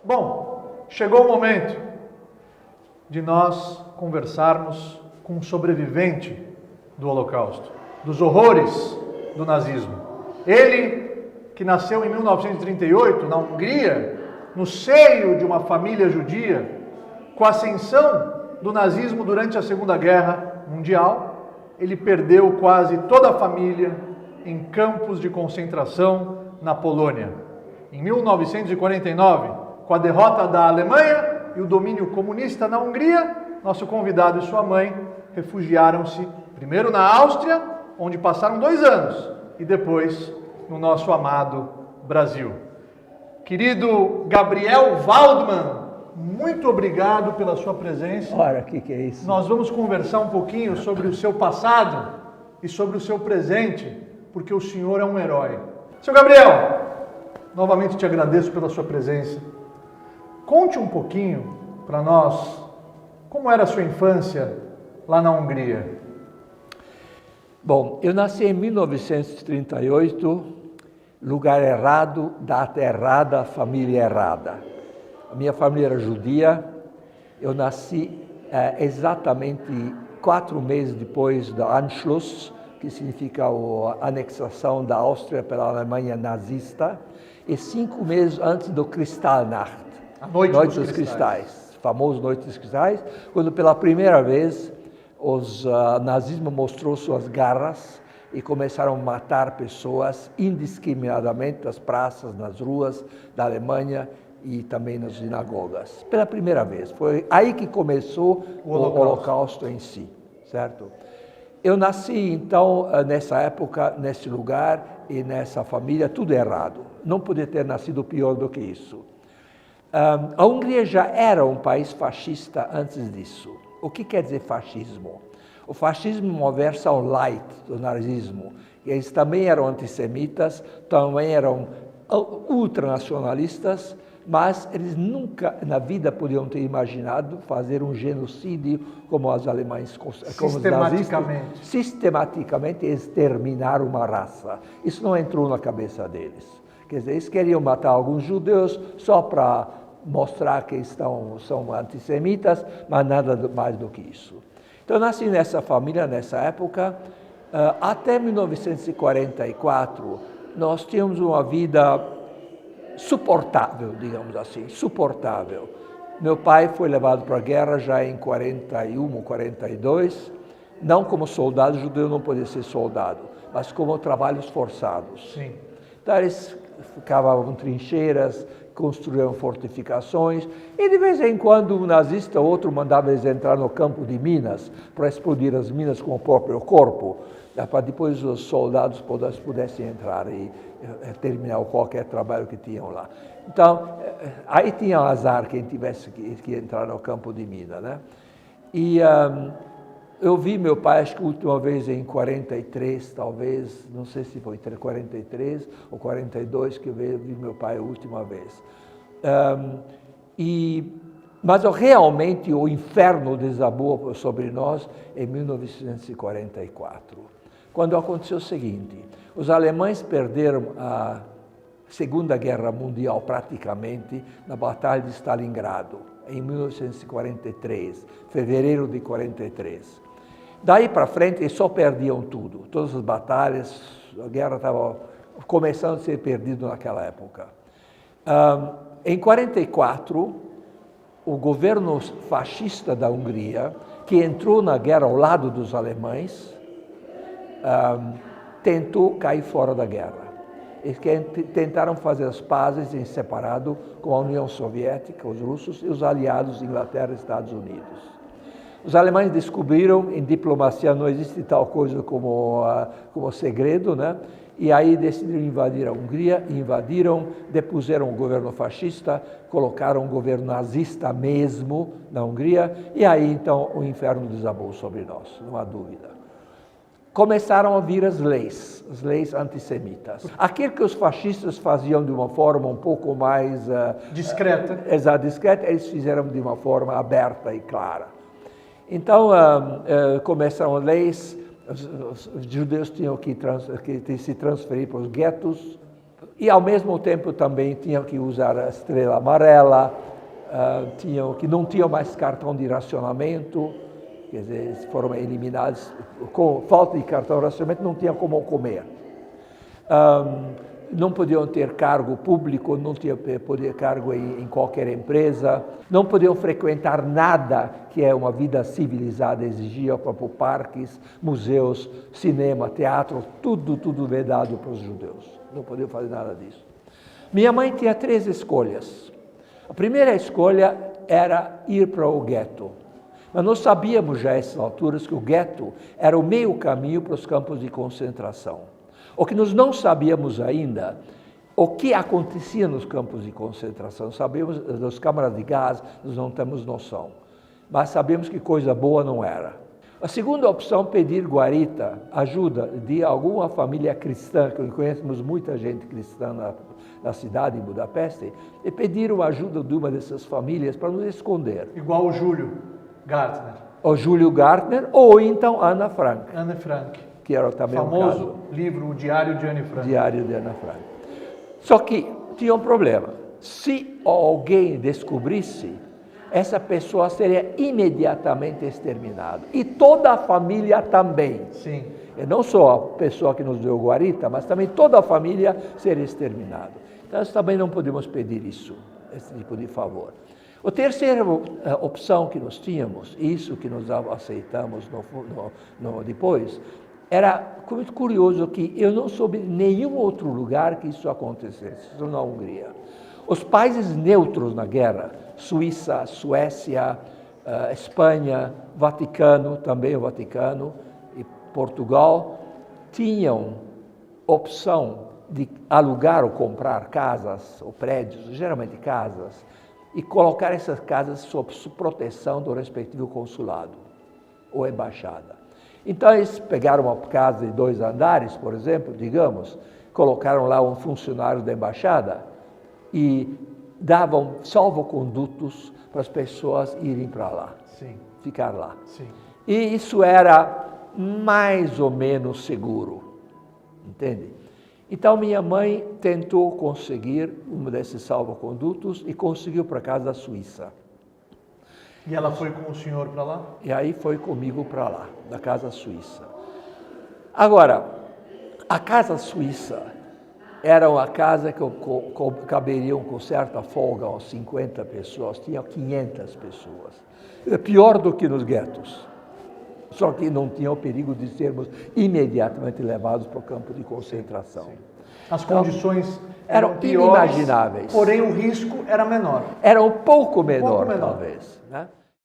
Bom, chegou o momento de nós conversarmos com um sobrevivente do Holocausto, dos horrores do nazismo. Ele que nasceu em 1938 na Hungria, no seio de uma família judia, com a ascensão do nazismo durante a Segunda Guerra Mundial, ele perdeu quase toda a família em campos de concentração na Polônia. Em 1949, com a derrota da Alemanha e o domínio comunista na Hungria, nosso convidado e sua mãe refugiaram-se primeiro na Áustria, onde passaram 2 anos, e depois no nosso amado Brasil. Querido Gabriel Waldman, muito obrigado pela sua presença. Ora, o que é isso? Nós vamos conversar um pouquinho sobre o seu passado e sobre o seu presente, porque o senhor é um herói. Seu Gabriel, novamente te agradeço pela sua presença. Conte um pouquinho para nós como era a sua infância lá na Hungria. Bom, eu nasci em 1938, lugar errado, data errada, família errada. A minha família era judia, eu nasci exatamente 4 meses depois do Anschluss, que significa a anexação da Áustria pela Alemanha nazista, e 5 meses antes do Kristallnacht, a Noite dos Cristais, famoso Noite dos Cristais, quando pela primeira vez o nazismo mostrou suas garras e começaram a matar pessoas indiscriminadamente nas praças, nas ruas da Alemanha e também nas sinagogas. Pela primeira vez. Foi aí que começou o Holocausto em si, certo? Eu nasci, então, nessa época, nesse lugar e nessa família, tudo errado. Não podia ter nascido pior do que isso. A Hungria já era um país fascista antes disso. O que quer dizer fascismo? O fascismo é uma versão light do nazismo. Eles também eram antissemitas, também eram ultranacionalistas, mas eles nunca na vida podiam ter imaginado fazer um genocídio como os alemães, como os nazistas, sistematicamente exterminar uma raça. Isso não entrou na cabeça deles. Quer dizer, eles queriam matar alguns judeus só para mostrar que são antissemitas, mas nada mais do que isso. Então, eu nasci nessa família, nessa época. Até 1944, nós tínhamos uma vida suportável, digamos assim, suportável. Meu pai foi levado para a guerra já em 41 ou 42, não como soldado, judeu não podia ser soldado, mas como trabalhos forçados. Sim. Então, eles cavavam trincheiras, construíam fortificações, e de vez em quando um nazista ou outro mandava eles entrar no campo de minas para explodir as minas com o próprio corpo, para depois os soldados pudessem entrar e terminar qualquer trabalho que tinham lá. Então, aí tinha azar quem tivesse que entrar no campo de mina, né? E eu vi meu pai, acho que a última vez em 43, talvez, não sei se foi 43 ou 42 que eu vi meu pai a última vez. Mas realmente o inferno desabou sobre nós em 1944, quando aconteceu o seguinte: os alemães perderam a Segunda Guerra Mundial praticamente na Batalha de Stalingrado, em 1943, fevereiro de 43. Daí para frente, eles só perdiam tudo. Todas as batalhas, a guerra estava começando a ser perdida naquela época. Em 44, o governo fascista da Hungria, que entrou na guerra ao lado dos alemães, tentou cair fora da guerra. Eles tentaram fazer as pazes em separado com a União Soviética, os russos e os aliados Inglaterra e Estados Unidos. Os alemães descobriram, em diplomacia não existe tal coisa como segredo, né? E aí decidiram invadir a Hungria, depuseram o governo fascista, colocaram o governo nazista mesmo na Hungria, e aí então o inferno desabou sobre nós, não há dúvida. Começaram a vir as leis antissemitas. Aquilo que os fascistas faziam de uma forma um pouco mais discreta, eles fizeram de uma forma aberta e clara. Então, começaram leis, os judeus tinham que se transferir para os guetos E, ao mesmo tempo, também tinham que usar a estrela amarela, não tinham mais cartão de racionamento, quer dizer, eles foram eliminados. Com falta de cartão de racionamento, não tinham como comer. Não podiam ter cargo público, não tinham poder cargo em qualquer empresa, não podiam frequentar nada que é uma vida civilizada exigia, como parques, museus, cinema, teatro, tudo vedado para os judeus. Não podiam fazer nada disso. Minha mãe tinha 3 escolhas. A primeira escolha era ir para o gueto. Mas nós sabíamos já a essas alturas que o gueto era o meio caminho para os campos de concentração. O que nós não sabíamos ainda, o que acontecia nos campos de concentração. Sabíamos das câmaras de gás, nós não temos noção. Mas sabemos que coisa boa não era. A segunda opção, pedir guarita, ajuda de alguma família cristã, que conhecemos muita gente cristã na cidade de Budapeste, e pediram ajuda de uma dessas famílias para nos esconder. Igual o Júlio Gartner. O Júlio Gartner, ou então Ana Frank. Ana Frank. Que era também famoso livro, O Diário de Ana Frank. Diário de Ana Frank. Só que tinha um problema. Se alguém descobrisse, essa pessoa seria imediatamente exterminada. E toda a família também. Sim. E não só a pessoa que nos deu guarita, mas também toda a família seria exterminada. Então, nós também não podemos pedir isso, esse tipo de favor. A terceira opção que nós tínhamos, isso que nós aceitamos depois, era muito curioso que eu não soube em nenhum outro lugar que isso acontecesse, isso na Hungria. Os países neutros na guerra, Suíça, Suécia, Espanha, Vaticano, também o Vaticano, e Portugal, tinham opção de alugar ou comprar casas ou prédios, geralmente casas, e colocar essas casas sob proteção do respectivo consulado ou embaixada. Então, eles pegaram uma casa de 2 andares, por exemplo, digamos, colocaram lá um funcionário da embaixada e davam salvocondutos para as pessoas irem para lá, Sim. ficar lá. Sim. E isso era mais ou menos seguro, entende? Então, minha mãe tentou conseguir um desses salvocondutos e conseguiu para casa da Suíça. E ela foi com o senhor para lá? E aí foi comigo para lá, da casa suíça. Agora, a casa suíça era uma casa que caberiam com certa folga umas 50 pessoas, tinha 500 pessoas. É pior do que nos guetos. Só que não tinha o perigo de sermos imediatamente levados para o campo de concentração. Sim. As condições eram piores, inimagináveis. Porém, o risco era menor. Era um pouco menor, talvez, né?